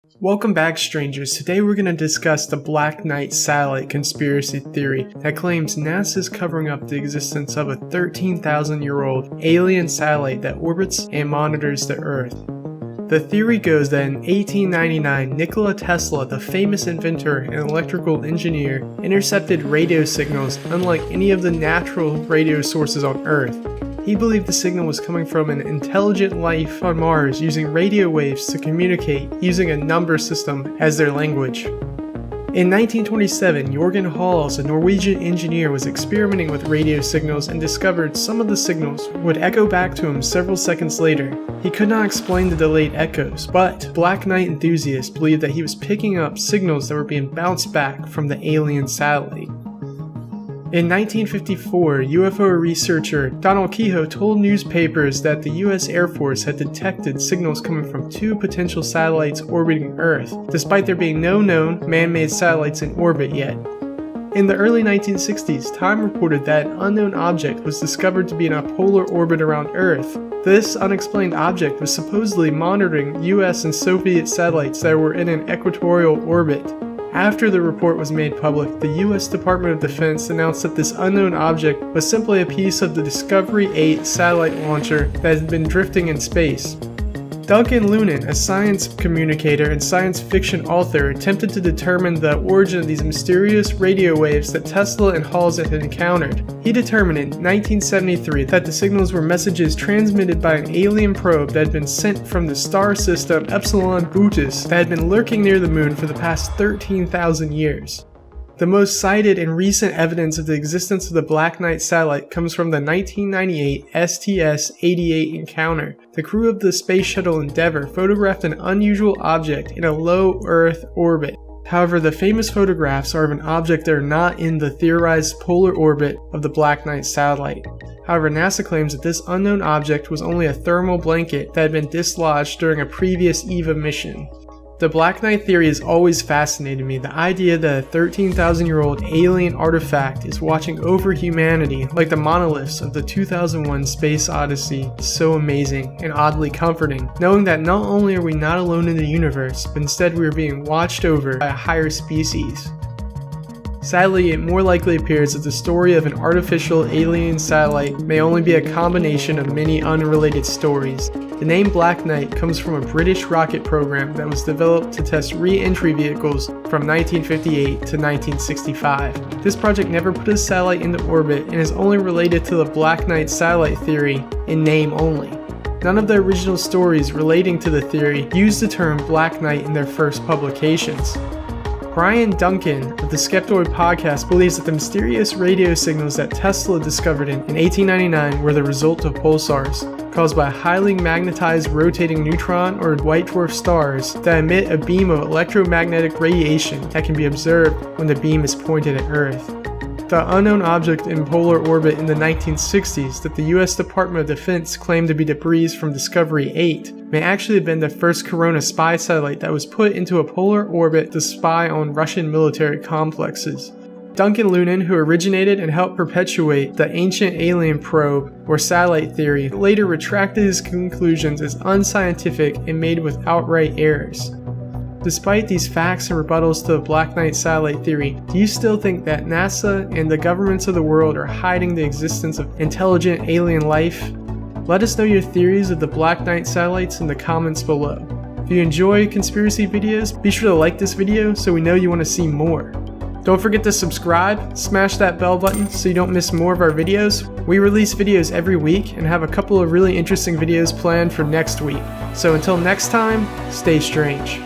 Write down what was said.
Welcome back, strangers. Today we're going to discuss the Black Knight satellite conspiracy theory that claims NASA is covering up the existence of a 13,000-year-old alien satellite that orbits and monitors the Earth. The theory goes that in 1899, Nikola Tesla, the famous inventor and electrical engineer, intercepted radio signals unlike any of the natural radio sources on Earth. He believed the signal was coming from an intelligent life on Mars using radio waves to communicate using a number system as their language. In 1927, Jørgen Hals, a Norwegian engineer, was experimenting with radio signals and discovered some of the signals would echo back to him several seconds later. He could not explain the delayed echoes, but Black Knight enthusiasts believed that he was picking up signals that were being bounced back from the alien satellite. In 1954, UFO researcher Donald 𝐕𝐢𝐝 told newspapers that the US Air Force had detected signals coming from two potential satellites orbiting Earth, despite there being no known man-made satellites in orbit yet. In the early 1960s, Time reported that an unknown object was discovered to be in a polar orbit around Earth. This unexplained object was supposedly monitoring US and Soviet satellites that were in an equatorial orbit. After the report was made public, the US Department of Defense announced that this unknown object was simply a piece of the Discovery 8 satellite launcher that had been drifting in space. Duncan Lunin, a science communicator and science fiction author, attempted to determine the origin of these mysterious radio waves that Tesla and Hals had encountered. He determined in 1973 that the signals were messages transmitted by an alien probe that had been sent from the star system Epsilon Bootis that had been lurking near the moon for the past 13,000 years. The most cited and recent evidence of the existence of the Black Knight satellite comes from the 1998 STS-88 encounter. The crew of the Space Shuttle Endeavour photographed an unusual object in a low Earth orbit. However, the famous photographs are of an object that are not in the theorized polar orbit of the Black Knight satellite. However, NASA claims that this unknown object was only a thermal blanket that had been dislodged during a previous EVA mission. The Black Knight theory has always fascinated me. The idea that a 13,000-year-old alien artifact is watching over humanity, like the monoliths of the 2001 Space Odyssey, is so amazing and oddly comforting, knowing that not only are we not alone in the universe, but instead we are being watched over by a higher species. Sadly, it more likely appears that the story of an artificial alien satellite may only be a combination of many unrelated stories. The name Black Knight comes from a British rocket program that was developed to test re-entry vehicles from 1958 to 1965. This project never put a satellite into orbit and is only related to the Black Knight satellite theory in name only. None of the original stories relating to the theory used the term Black Knight in their first publications. Brian Duncan of the Skeptoid podcast believes that the mysterious radio signals that Tesla discovered in 1899 were the result of pulsars, caused by highly magnetized rotating neutron or white dwarf stars that emit a beam of electromagnetic radiation that can be observed when the beam is pointed at Earth. The unknown object in polar orbit in the 1960s that the US Department of Defense claimed to be debris from Discovery 8 may actually have been the first Corona spy satellite that was put into a polar orbit to spy on Russian military complexes. Duncan Lunin, who originated and helped perpetuate the ancient alien probe or satellite theory, later retracted his conclusions as unscientific and made with outright errors. Despite these facts and rebuttals to the Black Knight satellite theory, do you still think that NASA and the governments of the world are hiding the existence of intelligent alien life? Let us know your theories of the Black Knight satellites in the comments below. If you enjoy conspiracy videos, be sure to like this video so we know you want to see more. Don't forget to subscribe, smash that bell button so you don't miss more of our videos. We release videos every week and have a couple of really interesting videos planned for next week. So until next time, stay strange.